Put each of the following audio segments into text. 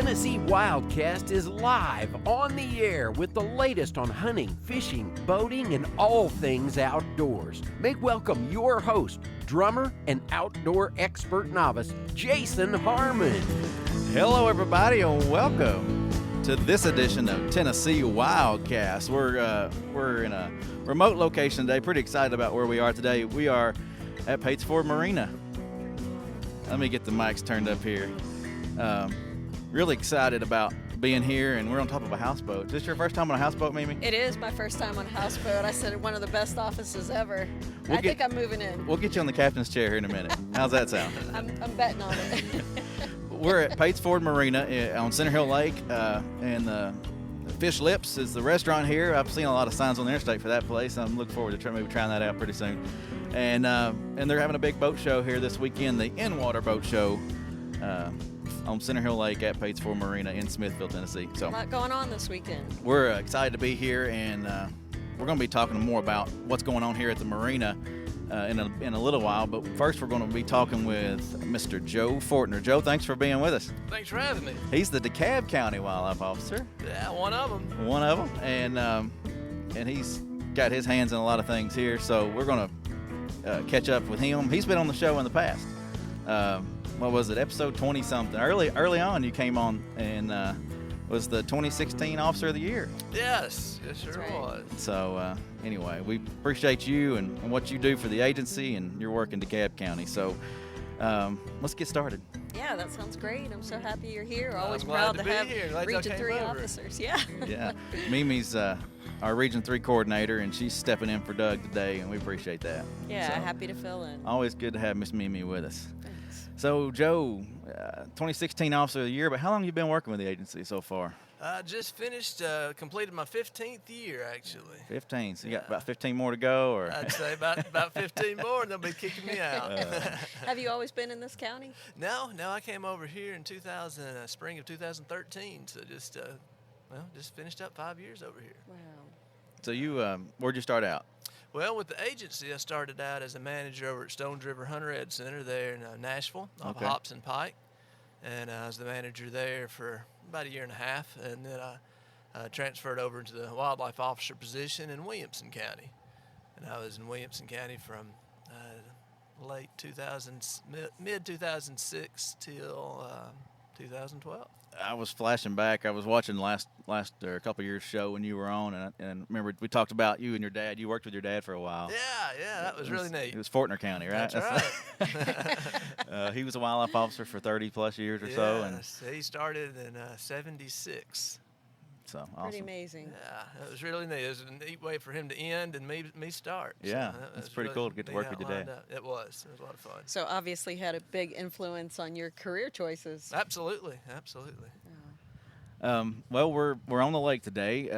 Tennessee Wildcast is live on the air with the latest on hunting, fishing, boating, and all things outdoors. Make welcome your host, drummer and outdoor expert novice, Jason Harmon. Hello, everybody, and welcome to this edition of Tennessee Wildcast. We're in a remote location today. Pretty excited about where we are today. We are at Pates Ford Marina. Let me get the mics turned up here. Really excited about being here, and we're on top of a houseboat. Is this your first time on a houseboat, Mimi? It is my first time on a houseboat. I said one of the best offices ever. I think I'm moving in. We'll get you on the captain's chair here in a minute. How's that sound? I'm betting on it. We're at Pates Ford Marina on Center Hill Lake, and Fish Lips is the restaurant here. I've seen a lot of signs on the interstate for that place. I'm looking forward to maybe trying that out pretty soon. And they're having a big boat show here this weekend, the In-Water Boat Show on Center Hill Lake at Pates Ford Marina in Smithville, Tennessee. So a lot going on this weekend. We're excited to be here, and we're going to be talking more about what's going on here at the marina in a little while. But first, we're going to be talking with Mr. Joe Fortner. Joe, thanks for being with us. Thanks for having me. He's the Dekalb County Wildlife Officer. Yeah, one of them. One of them, and he's got his hands in a lot of things here. So we're going to catch up with him. He's been on the show in the past. What was it, episode 20-something? Early on, you came on and was the 2016 Officer of the Year. Yes, sure right. was. So anyway, we appreciate you and what you do for the agency and your work in DeKalb County. So let's get started. Yeah, that sounds great. I'm so happy you're here. I'm Always glad proud to to be have here. Glad y'all Region came 3 over. officers. Yeah. Yeah, Mimi's our Region 3 coordinator, and she's stepping in for Doug today, and we appreciate that. Yeah, So, happy to fill in. always good to have Miss Mimi with us. Thanks. So, Joe, 2016 Officer of the Year, but how long have you been working with the agency so far? I just finished, completed my 15th year, actually. 15. So you got Yeah. about 15 more to go, or? I'd say about 15 more, and they'll be kicking me out. Have you always been in this county? No, I came over here in spring of 2013, so just finished up 5 years over here. Wow. So you, where'd you start out? Well, with the agency, I started out as a manager over at Stones River Hunter Ed Center there in Nashville, off Okay. of Hobson Pike. And I was the manager there for about a year and a half. And then I transferred over into the wildlife officer position in Williamson County. And I was in Williamson County from mid-2006 till 2012. I was flashing back. I was watching last or a couple of years show when you were on, and remember we talked about you and your dad. You worked with your dad for a while. Yeah, that was really neat. It was Fortner County, right? That's right. He was a wildlife officer for 30-plus years or so. And Yes, he started in 76. so Pretty awesome. amazing. Yeah, it was really neat. It was a neat way for him to end and me start. Yeah, so that it's was pretty really cool to get to neat work how with it your dad. lined up. It was a lot of fun. So obviously had a big influence on your career choices. Absolutely. Well, we're on the lake today.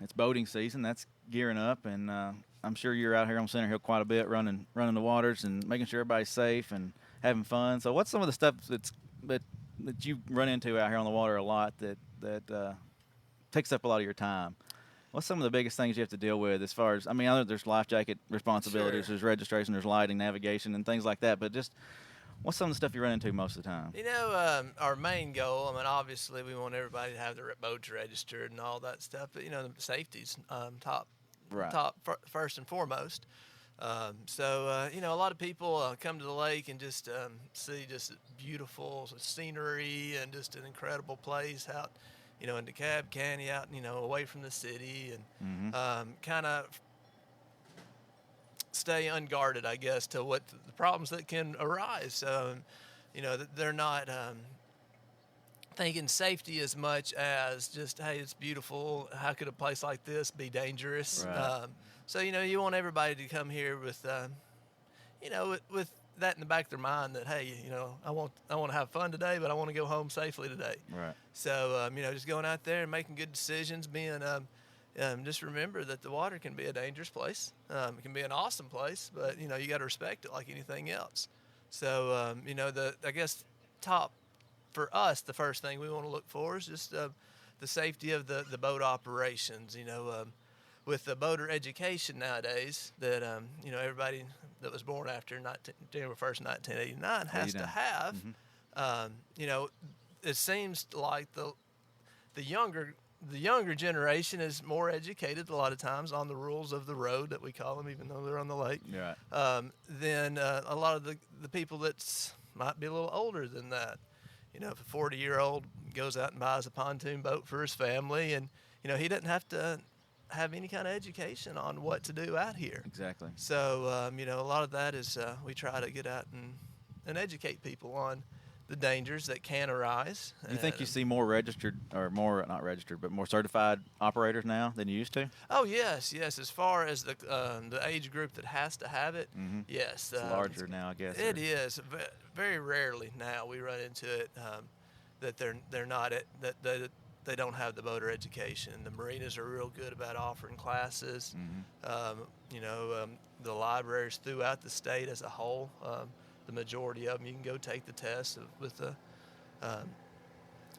It's boating season. That's gearing up, and I'm sure you're out here on Center Hill quite a bit, running the waters and making sure everybody's safe and having fun. So, what's some of the stuff that you run into out here on the water a lot that takes up a lot of your time? What's some of the biggest things you have to deal with as far as, I know there's life jacket responsibilities, Sure. there's registration, there's lighting, navigation, and things like that, but just what's some of the stuff you run into most of the time? Our main goal, obviously we want everybody to have their boats registered and all that stuff, but, the safety's Right. first and foremost. So, a lot of people come to the lake and just see just beautiful scenery and just an incredible place out, in DeKalb County, out, away from the city, and kind of stay unguarded, I guess, to what the problems that can arise. So, they're not thinking safety as much as just, hey, it's beautiful. How could a place like this be dangerous? Right. So, you want everybody to come here with, with that in the back of their mind that, hey, I want to have fun today, but I want to go home safely today. Right. So, just going out there and making good decisions, being just remember that the water can be a dangerous place. It can be an awesome place, but, you got to respect it like anything else. So, I guess top for us, the first thing we want to look for is just the safety of the boat operations. With the boater education nowadays that, everybody that was born after January 1st, 1989 has to have, it seems like the younger generation is more educated a lot of times on the rules of the road that we call them, even though they're on the lake. Right. Than a lot of the people that might be a little older than that. You know, if a 40-year-old goes out and buys a pontoon boat for his family, and he doesn't have to have any kind of education on what to do out here. Exactly. So a lot of that is we try to get out and educate people on the dangers that can arise. Do you think you see more registered, or more not registered, but more certified operators now than you used to? Oh yes. As far as the age group that has to have it, yes, it's larger now, I guess. It is. Very rarely now we run into it that they're not that they don't have the boater education. The marinas are real good about offering classes. The libraries throughout the state as a whole. The majority of them, you can go take the test with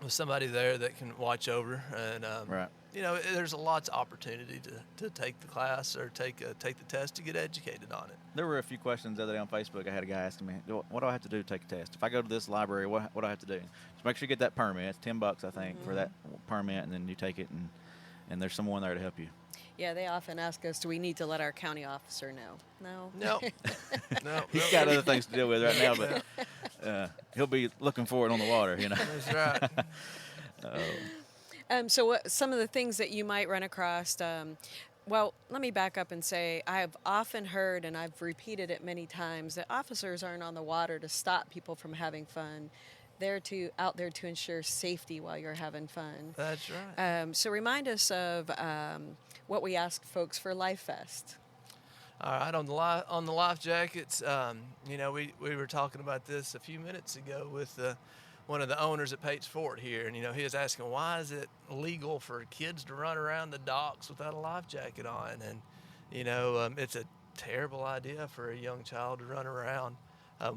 somebody there that can watch over, and right. There's lots of opportunity to take the class or take the test to get educated on it. There were a few questions the other day on Facebook. I had a guy asking me, "What do I have to do to take a test? If I go to this library, what do I have to do?" Just make sure you get that permit. It's $10, I think, for that permit, and then you take it, and there's someone there to help you. Yeah, they often ask us, do we need to let our county officer know? No. He's got other things to deal with right now, but he'll be looking for it on the water, That's right. So what, some of the things that you might run across, well, let me back up and say I have often heard, and I've repeated it many times, that officers aren't on the water to stop people from having fun. They're out there to ensure safety while you're having fun. That's right. So remind us of what we ask folks for Life Vest. All right, on the life jackets, we were talking about this a few minutes ago with one of the owners at Pates Fort here, and he was asking, why is it legal for kids to run around the docks without a life jacket on? And it's a terrible idea for a young child to run around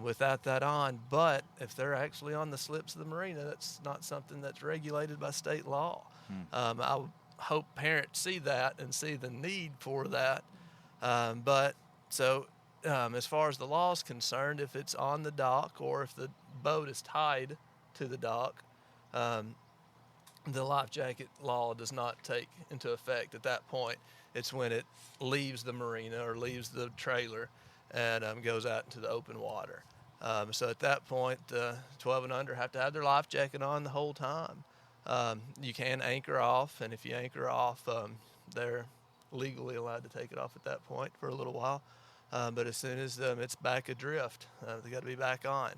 without that on. But if they're actually on the slips of the marina, that's not something that's regulated by state law. I hope parents see that and see the need for that. As far as the law is concerned, if it's on the dock or if the boat is tied to the dock, the life jacket law does not take into effect at that point. It's when it leaves the marina or leaves the trailer and goes out into the open water. So at that point, 12 and under have to have their life jacket on the whole time. You can anchor off, and if you anchor off, they're legally allowed to take it off at that point for a little while. But as soon as it's back adrift, they got to be back on.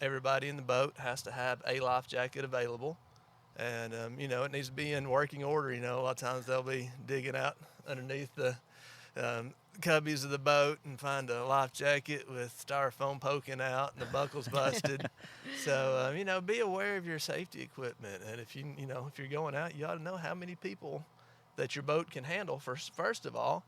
Everybody in the boat has to have a life jacket available, and it needs to be in working order. A lot of times they'll be digging out underneath the cubbies of the boat and find a life jacket with styrofoam poking out and the buckle's busted. So be aware of your safety equipment, and if you're going out, you ought to know how many people that your boat can handle first of all,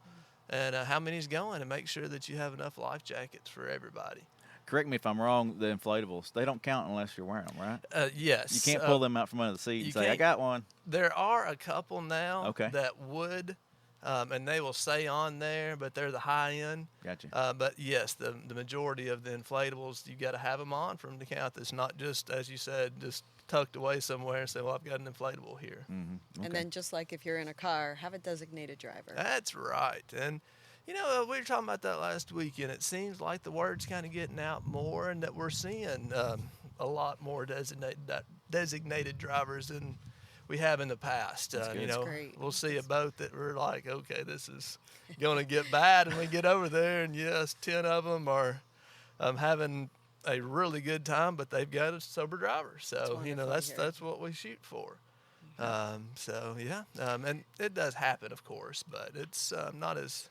and how many's going, and make sure that you have enough life jackets for everybody. Correct me if I'm wrong, the inflatables, they don't count unless you're wearing them, right? Yes. You can't pull them out from under the seat and say, I got one. There are a couple now that would, and they will say on there, but they're the high end. Gotcha. But yes, the majority of the inflatables, you got to have them on for them to count. It's not just, as you said, just tucked away somewhere and say, well, I've got an inflatable here. Mm-hmm. Okay. And then just like if you're in a car, have a designated driver. That's right. And we were talking about that last weekend. It seems like the word's kind of getting out more, and that we're seeing a lot more designated drivers than we have in the past. Great. We'll see a boat that we're like, okay, this is going to get bad, and we get over there, and yes, 10 of them are having a really good time, but they've got a sober driver. So that's what we shoot for. And it does happen, of course, but it's not as.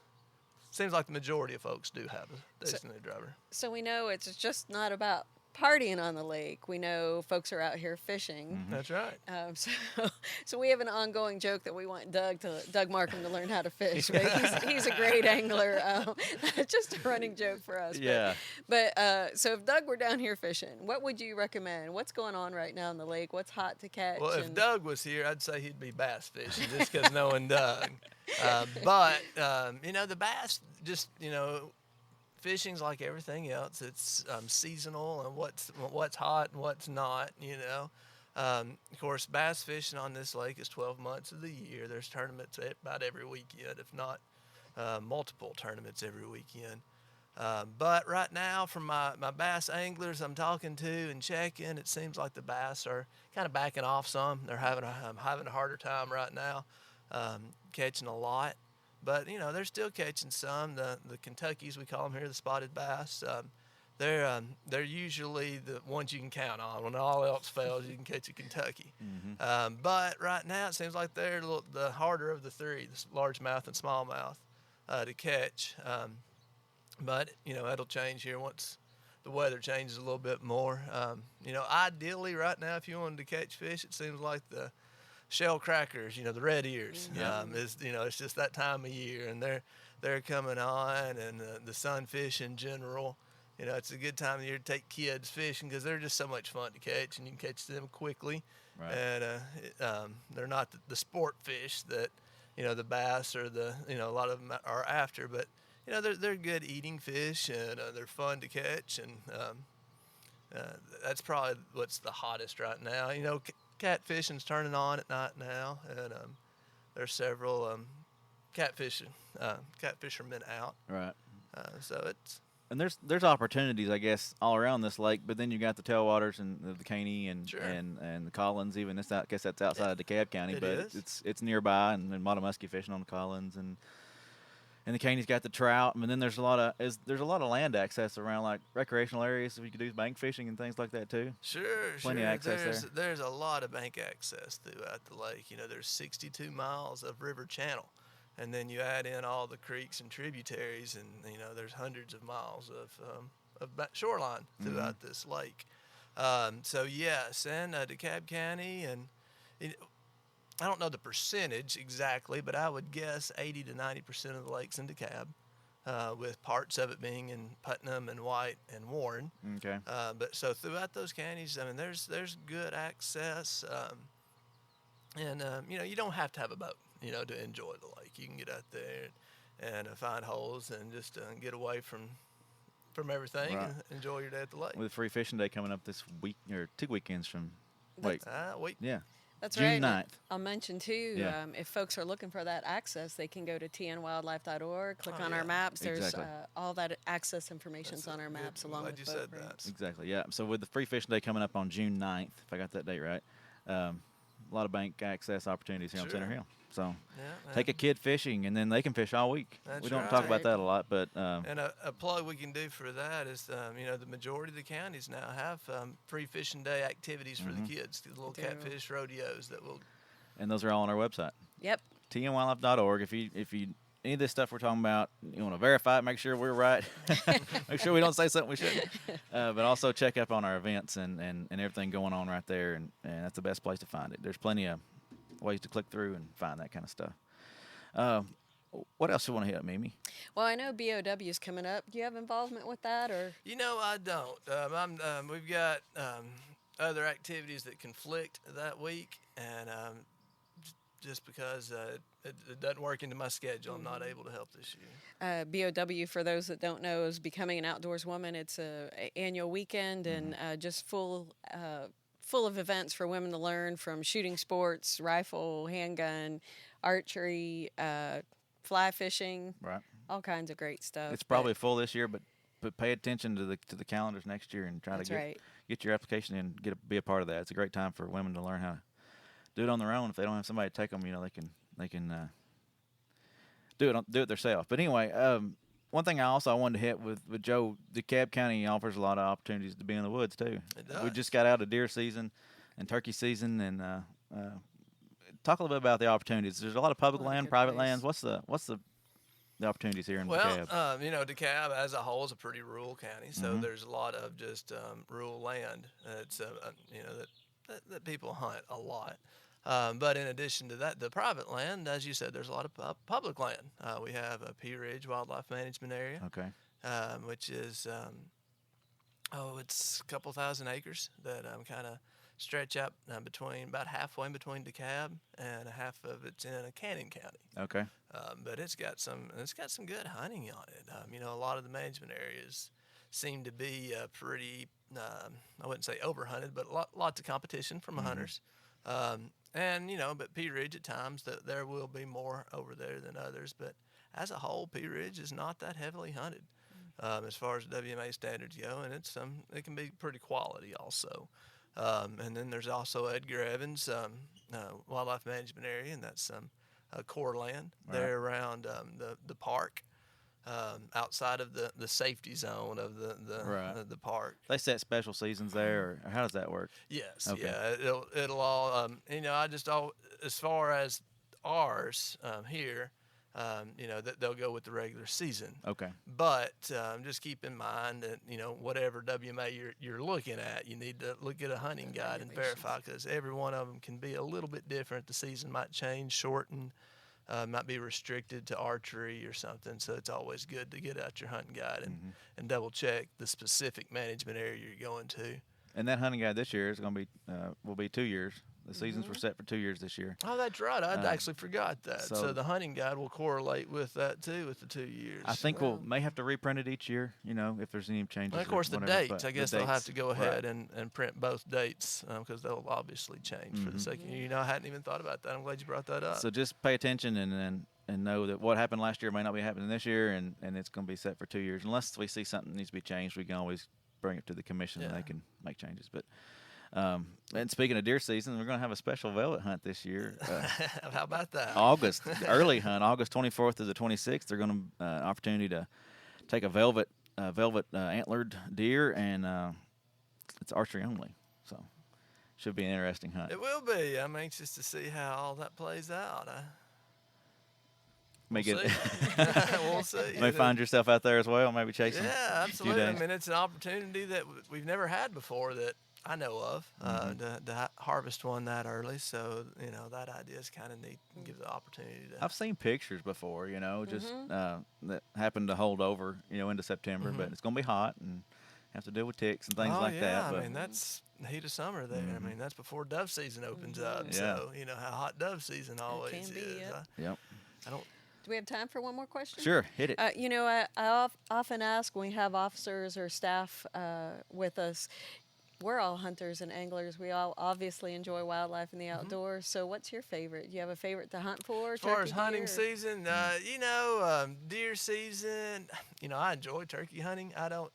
Seems like the majority of folks do have a designated driver. So we know it's just not about partying on the lake. We know folks are out here fishing. Mm-hmm. That's right. So we have an ongoing joke that we want Doug Markham to learn how to fish. Right? He's a great angler. Just a running joke for us. Yeah. But so if Doug were down here fishing, what would you recommend? What's going on right now in the lake? What's hot to catch? Well, if Doug was here, I'd say he'd be bass fishing, just because knowing Doug. But the bass, just fishing's like everything else. It's seasonal, and what's hot and what's not. Of course, bass fishing on this lake is 12 months of the year. There's tournaments about every weekend, if not multiple tournaments every weekend. But right now, from my bass anglers I'm talking to and checking, it seems like the bass are kind of backing off some. They're having a harder time right now catching a lot. But, they're still catching some. The Kentuckys, we call them here, the spotted bass, they're usually the ones you can count on. When all else fails, you can catch a Kentucky. Mm-hmm. But right now, it seems like they're the harder of the three, the largemouth and smallmouth, to catch. But, it'll change here once the weather changes a little bit more. Ideally right now, if you wanted to catch fish, it seems like the shell crackers, the red ears, it's just that time of year, and they're coming on, and the sunfish in general. It's a good time of year to take kids fishing because they're just so much fun to catch, and you can catch them quickly. Right. And they're not the sport fish that the bass or a lot of them are after, but they're good eating fish, and they're fun to catch, and that's probably what's the hottest right now. Catfishing's turning on at night now, and there's several catfishermen out. Right. So it's And there's opportunities, I guess, all around this lake. But then you got the tailwaters and the Caney and Sure. and the Collins. Even I guess that's outside of DeKalb County, It but is. it's nearby. And Matamuskie fishing on the Collins, and the Caney's got the trout. And then there's a lot of land access around, like recreational areas, so you could do bank fishing and things like that too. Sure. Plenty of access there. There's a lot of bank access throughout the lake. There's 62 miles of river channel, and then you add in all the creeks and tributaries, and there's hundreds of miles of shoreline throughout this lake. So yes, and DeKalb County, and I don't know the percentage exactly, but I would guess 80 to 90% of the lakes in DeKalb, with parts of it being in Putnam and White and Warren. Okay. But so throughout those counties, there's good access, and you don't have to have a boat, to enjoy the lake. You can get out there and find holes and just get away from everything, Right. and enjoy your day at the lake. With Free Fishing Day coming up this week, or 2 weekends from. Wait. Yeah. That's June right. 9th. I'll mention too, Yeah. if folks are looking for that access, they can go to tnwildlife.org, click on yeah. our maps. There's Exactly. all that access information's That's on our good. maps, I'm along glad with you boat said that. routes. Exactly. Yeah. So with the Free Fishing Day coming up on June 9th, if I got that date right, a lot of bank access opportunities here on Sure. Center Hill. So Yeah, take a kid fishing, and then they can fish all week. That's We don't right. talk about that a lot, but And a plug we can do for that is, the majority of the counties now have free fishing day activities for the kids, the little They do. catfish rodeos that will. and those are all on our website, Yep. tnwildlife.org. If you any of this stuff we're talking about, you want to verify it, make sure we're right, make sure we don't say something we shouldn't, but also check up on our events and everything going on right there, and that's the best place to find it. There's plenty of ways to click through and find that kind of stuff. What else you want to hit, Mimi? Well, I know BOW is coming up. Do you have involvement with that, or? I don't. We've got other activities that conflict that week, and just because it doesn't work into my schedule, I'm not able to help this year. BOW, for those that don't know, is Becoming an Outdoors Woman. It's a annual weekend, and just full of events for women to learn, from shooting sports, rifle, handgun, archery, fly fishing, Right. all kinds of great stuff. It's probably full this year, but pay attention to the calendars next year and try That's to right. get your application in, be a part of that. It's a great time for women to learn how to do it on their own. If they don't have somebody to take them, they can do it themselves. But anyway, one thing I wanted to hit with Joe, DeKalb County offers a lot of opportunities to be in the woods too. It does. We just got out of deer season and turkey season, and talk a little bit about the opportunities. There's a lot of public What a land, good private place. lands. What's the opportunities here in Well, DeKalb? DeKalb as a whole is a pretty rural county, so Mhm. there's a lot of just rural land that's that people hunt a lot. But in addition to that, the private land, as you said, there's a lot of public land. We have a Pea Ridge Wildlife Management Area, Okay. which is it's a couple thousand acres that kind of stretch up between about halfway in between DeKalb and half of it's in Cannon County. Okay. but it's got some good hunting on it. A lot of the management areas seem to be pretty. I wouldn't say overhunted, but lots of competition from hunters. But Pea Ridge at times there will be more over there than others. But as a whole, Pea Ridge is not that heavily hunted as far as WMA standards go, and it can be pretty quality also. And then there's also Edgar Evans Wildlife Management Area, and that's some core land there around the park. Outside of the safety zone of the park. They set special seasons there, or how does that work? Yes, Okay. yeah, it'll all. As far as ours here, that they'll go with the regular season. Okay. But just keep in mind that whatever WMA you're looking at, you need to look at a hunting guide and verify, because every one of them can be a little bit different. The season might change, shorten. Might be restricted to archery or something, so it's always good to get out your hunting guide and double check the specific management area you're going to. And that hunting guide this year is going to be will be 2 years. The seasons were set for 2 years this year. Oh, that's right. I'd actually forgot that. So the hunting guide will correlate with that too, with the 2 years. I think we'll may have to reprint it each year, if there's any changes. And of course, the whatever, dates. I guess they'll have to go ahead and print both dates because they'll obviously change for the second year. I hadn't even thought about that. I'm glad you brought that up. So just pay attention and know that what happened last year may not be happening this year, and it's going to be set for 2 years. Unless we see something needs to be changed, we can always bring it to the commission and they can make changes. But and speaking of deer season, we're going to have a special velvet hunt this year. How about that? August, early hunt, August 24th to the 26th. They're going to opportunity to take a velvet antlered deer, and it's archery only. So should be an interesting hunt. It will be. I'm anxious to see how all that plays out. We'll see. May find yourself out there as well, maybe chasing. Yeah, absolutely. I mean, it's an opportunity that we've never had before that I know of to harvest one that early. So that idea is kind of neat and gives the opportunity to. I've seen pictures before, just that happened to hold over, into September, but it's going to be hot and have to deal with ticks and things like that. But I mean, that's the heat of summer there. I mean, that's before dove season opens up. Yeah. So how hot dove season always is. Yep. Do we have time for one more question? Sure, hit it. I often ask when we have officers or staff with us, we're all hunters and anglers. We all obviously enjoy wildlife and the outdoors. So what's your favorite? Do you have a favorite to hunt for? As far as hunting season, deer season, I enjoy turkey hunting. I don't,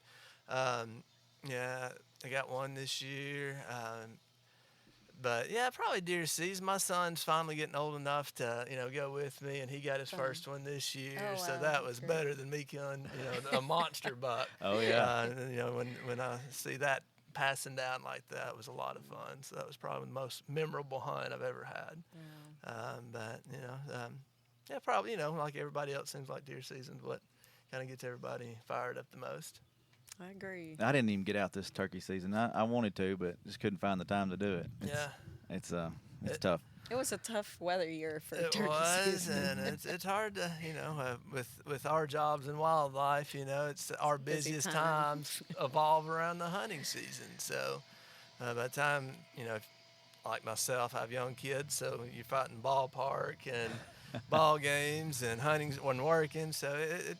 I got one this year. But yeah, probably deer season. My son's finally getting old enough to, go with me, and he got his first one this year. Oh, wow. So that was better than me killing, a monster buck. Oh yeah. When I see that passing down like that, it was a lot of fun. So that was probably the most memorable hunt I've ever had. But probably like everybody else, seems like deer season's what kind of gets everybody fired up the most. I agree. I didn't even get out this turkey season. I wanted to, but just couldn't find the time to do it. It's tough. It was a tough weather year for turkey It season. was, and it's hard to, with our jobs in wildlife, it's our busiest times evolve around the hunting season. So by the time, like myself, I have young kids, so you're fighting ballpark and ball games and hunting when working, so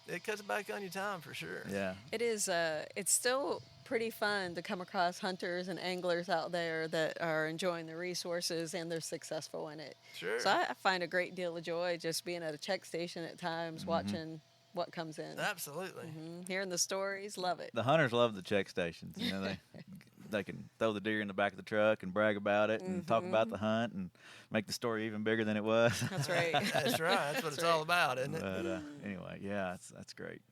it cuts back on your time for sure. Yeah. It is. It's still pretty fun to come across hunters and anglers out there that are enjoying the resources and they're successful in it. Sure. So I find a great deal of joy just being at a check station at times, watching what comes in. Absolutely. Hearing the stories, love it. The hunters love the check stations. They can throw the deer in the back of the truck and brag about it and talk about the hunt and make the story even bigger than it was. That's right. That's right. That's what it's all about, isn't it? But anyway, yeah, that's great.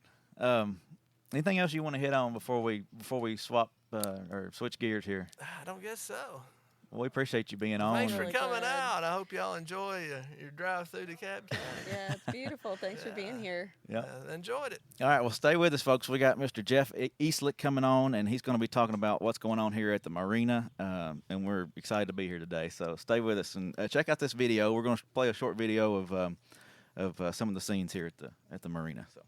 Anything else you want to hit on before we swap or switch gears here? I don't guess so. Well, we appreciate you being on. Thanks for Really coming good. out. I hope y'all enjoy your drive through DeKalb County. Yeah, it's beautiful. Thanks for being here. Yeah. Enjoyed it. All right, well, stay with us, folks. We got Mr. Jeff Eastlick coming on, and he's going to be talking about what's going on here at the marina, and we're excited to be here today. So stay with us and check out this video. We're going to play a short video of some of the scenes here at the marina. So.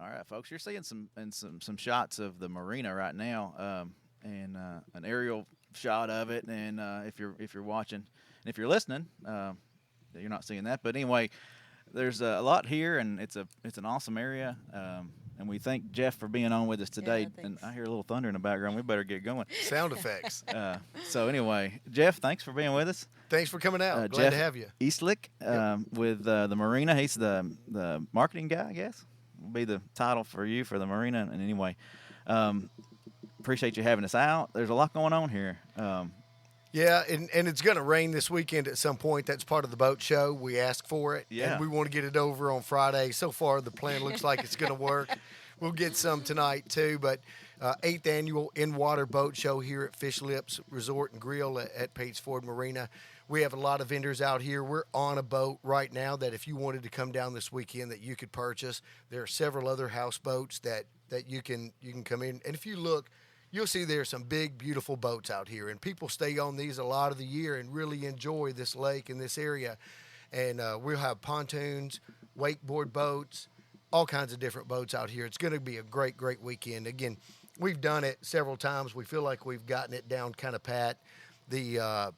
All right, folks, you're seeing some shots of the marina right now, and an aerial shot of it. And if you're watching, and if you're listening, you're not seeing that. But anyway, there's a lot here, and it's an awesome area. And we thank Jeff for being on with us today. Yeah, and I hear a little thunder in the background. We better get going. Sound effects. So anyway, Jeff, thanks for being with us. Thanks for coming out. Glad Jeff to have you. Eastlick with the marina. He's the marketing guy, I guess. Will be the title for you for the marina. And anyway, appreciate you having us out. There's a lot going on here. Yeah, and it's going to rain this weekend at some point. That's part of the boat show. We asked for it, Yeah. and we want to get it over on Friday. So far, the plan looks like it's going to work. We'll get some tonight, too. But 8th Annual In-Water Boat Show here at Fish Lips Resort and Grill at Pates Ford Marina. We have a lot of vendors out here. We're on a boat right now that if you wanted to come down this weekend that you could purchase. There are several other houseboats that you can come in. And if you look, you'll see there's some big, beautiful boats out here. And people stay on these a lot of the year and really enjoy this lake and this area. And we'll have pontoons, wakeboard boats, all kinds of different boats out here. It's going to be a great, great weekend. Again, we've done it several times. We feel like we've gotten it down kind of pat. The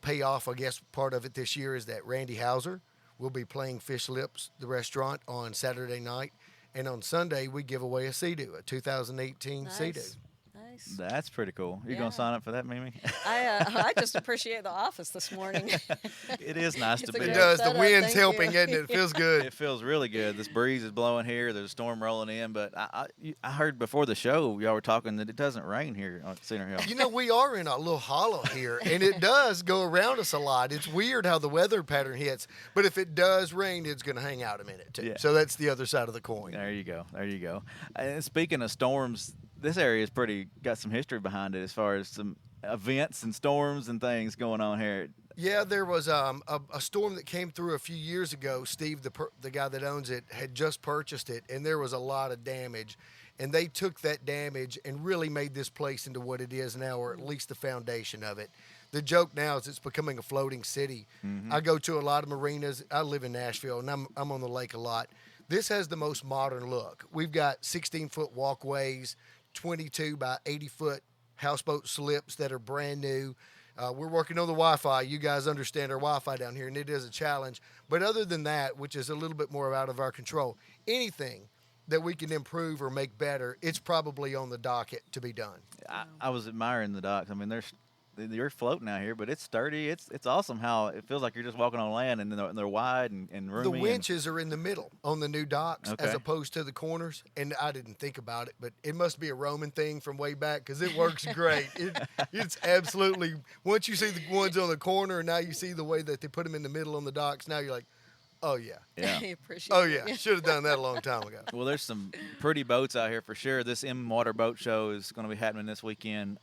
payoff, I guess, part of it this year is that Randy Hauser will be playing Fish Lips, the restaurant, on Saturday night. And on Sunday, we give away a Sea-Doo, a 2018 Sea-Doo. Nice. That's pretty cool. You Yeah. gonna sign up for that, Mimi? I just appreciate the office this morning. It is nice It's to a be. It great does. The setup, wind's thank helping, you. isn't it? It feels good. It feels really good. This breeze is blowing here. There's a storm rolling in, but I heard before the show y'all were talking that it doesn't rain here on Center Hill. You know, we are in a little hollow here, and it does go around us a lot. It's weird how the weather pattern hits, but if it does rain, it's going to hang out a minute, too. Yeah. So that's the other side of the coin. There you go. There you go. And speaking of storms, this area is got some history behind it as far as some events and storms and things going on here. Yeah, there was a storm that came through a few years ago. Steve, the guy that owns it, had just purchased it, and there was a lot of damage. And they took that damage and really made this place into what it is now, or at least the foundation of it. The joke now is it's becoming a floating city. Mm-hmm. I go to a lot of marinas. I live in Nashville, and I'm on the lake a lot. This has the most modern look. We've got 16-foot walkways, 22 by 80-foot houseboat slips that are brand new. We're working on the Wi-Fi. You guys understand our Wi-Fi down here, and it is a challenge. But other than that, which is a little bit more out of our control, anything that we can improve or make better, it's probably on the docket to be done. I was admiring the docks. I mean, you're floating out here, but it's sturdy. It's awesome how it feels like you're just walking on land, and they're wide and roomy. The winches are in the middle on the new docks as Okay. opposed to the corners. And I didn't think about it, but it must be a Roman thing from way back because it works great. It's absolutely, once you see the ones on the corner and now you see the way that they put them in the middle on the docks, now you're like, oh, yeah. Yeah. I appreciate Oh, it. yeah. Should have done that a long time ago. Well, there's some pretty boats out here for sure. This in-water boat show is going to be happening this weekend.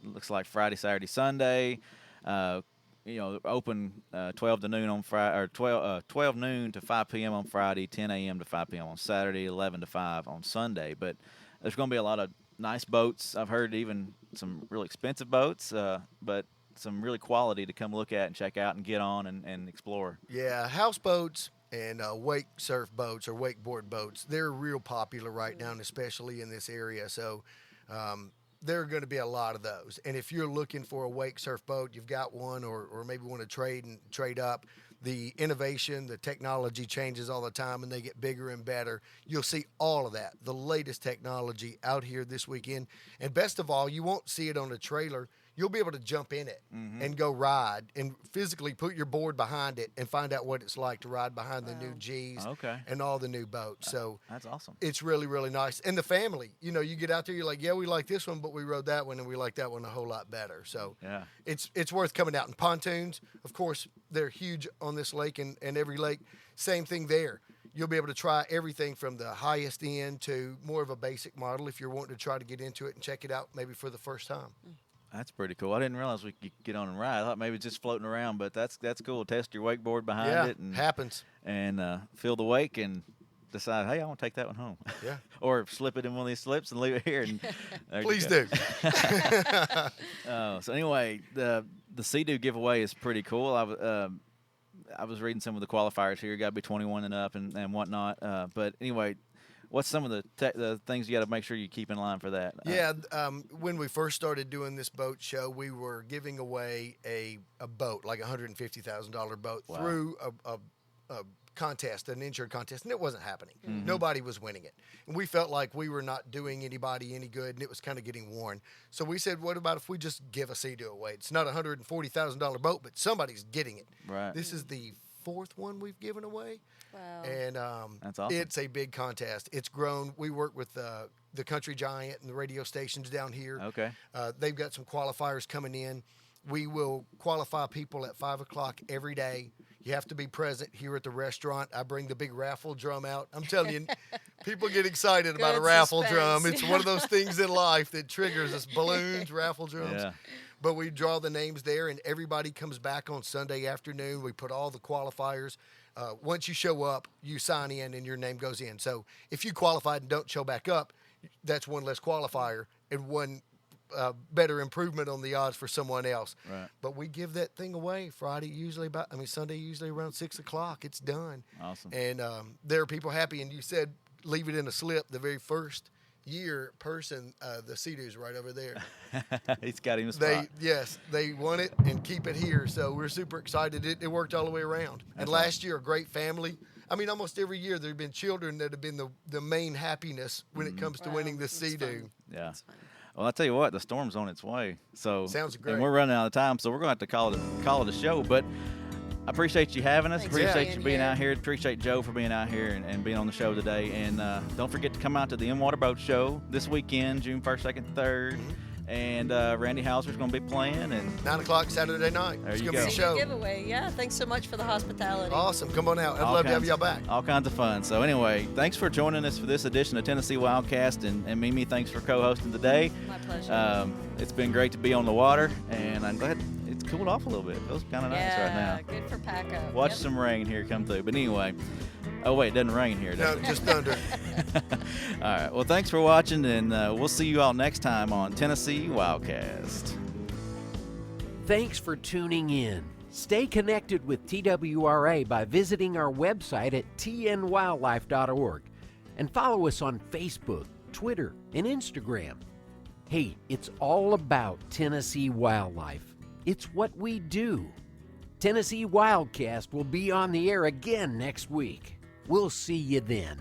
Looks like Friday, Saturday, Sunday. Open 12 to noon on Friday, or 12 noon to 5 p.m. on Friday, 10 a.m. to 5 p.m. on Saturday, 11 to 5 on Sunday. But there's going to be a lot of nice boats. I've heard even some really expensive boats, but some really quality to come look at and check out and get on and explore. Yeah, houseboats and wake surf boats or wakeboard boats, they're real popular right now, and especially in this area. So there are going to be a lot of those. And if you're looking for a wake surf boat, you've got one, or maybe want to trade up, the innovation, the technology changes all the time, and they get bigger and better. You'll see all of that, the latest technology out here this weekend. And best of all, you won't see it on a trailer. You'll be able to jump in it and go ride and physically put your board behind it and find out what it's like to ride behind the new G's Okay. and all the new boats. So That's awesome. it's really, really nice. And the family, you get out there, you're like, yeah, we like this one, but we rode that one and we like that one a whole lot better. So Yeah. it's worth coming out. And pontoons, of course, they're huge on this lake and every lake. Same thing there. You'll be able to try everything from the highest end to more of a basic model if you're wanting to try to get into it and check it out maybe for the first time. That's pretty cool. I didn't realize we could get on and ride. I thought maybe just floating around, but that's cool. Test your wakeboard behind Yeah, it and happens. feel the wake and decide, hey, I want to take that one home. Yeah. Or slip it in one of these slips and leave it here. And there you Please go. do. So anyway, the Sea-Doo giveaway is pretty cool. I was reading some of the qualifiers here. You got to be 21 and up and whatnot. But anyway, what's some of the things you got to make sure you keep in line for that? Yeah, when we first started doing this boat show, we were giving away a boat, like a $150,000 boat, Wow. through a contest, an insured contest, and it wasn't happening. Nobody was winning it. And we felt like we were not doing anybody any good, and it was kind of getting worn. So we said, what about if we just give a Sea-Doo away? It's not a $140,000 boat, but somebody's getting it. Right. This is the 4th one we've given away. Wow. And That's awesome. it's a big contest. It's grown. We work with the Country Giant and the radio stations down here. Okay. They've got some qualifiers coming in. We will qualify people at 5 o'clock every day. You have to be present here at the restaurant. I bring the big raffle drum out. I'm telling you, people get excited about a Good raffle suspense. drum. It's one of those things in life that triggers us: balloons, raffle drums. Yeah. But we draw the names there, and everybody comes back on Sunday afternoon. We put all the qualifiers. Once you show up, you sign in, and your name goes in. So if you qualified and don't show back up, that's one less qualifier and one better improvement on the odds for someone else. Right. But we give that thing away Sunday usually around 6 o'clock. It's done. Awesome. And there are people happy. And you said leave it in a slip. The very first year person, the Sea-Doo's right over there. He's got him a spot. They want it and keep it here. So we're super excited. It worked all the way around. And last year, a great family. I mean, almost every year there have been children that have been the main happiness when it comes to Wow, winning the that's Sea-Doo. fun. Yeah. That's fun. Well, I tell you what, the storm's on its way. So Sounds great. And we're running out of time, so we're going to have to call it a show. But I appreciate you having us. Thanks for Appreciate being you being here. out here. Appreciate Joe for being out here and being on the show today. And don't forget to come out to the In-Water Boat Show this weekend, June 1st, 2nd, 3rd. And Randy Hauser's going to be playing. And 9 o'clock Saturday night. There It's you going to go. be a show. Giveaway. Yeah, thanks so much for the hospitality. Awesome. Come on out. I'd all love to have kinds- y'all back. All kinds of fun. So anyway, thanks for joining us for this edition of Tennessee Wildcast. And Mimi, thanks for co-hosting today. My pleasure. It's been great to be on the water, and I'm glad it's cooled off a little bit. It feels kind of nice right now. Good for pack up. Watch Yep. some rain here come through. But anyway, oh wait, it doesn't rain here, does No, it? just thunder. All right. Well, thanks for watching, and we'll see you all next time on Tennessee Wildcast. Thanks for tuning in. Stay connected with TWRA by visiting our website at tnwildlife.org and follow us on Facebook, Twitter, and Instagram. Hey, it's all about Tennessee wildlife. It's what we do. Tennessee Wildcast will be on the air again next week. We'll see you then.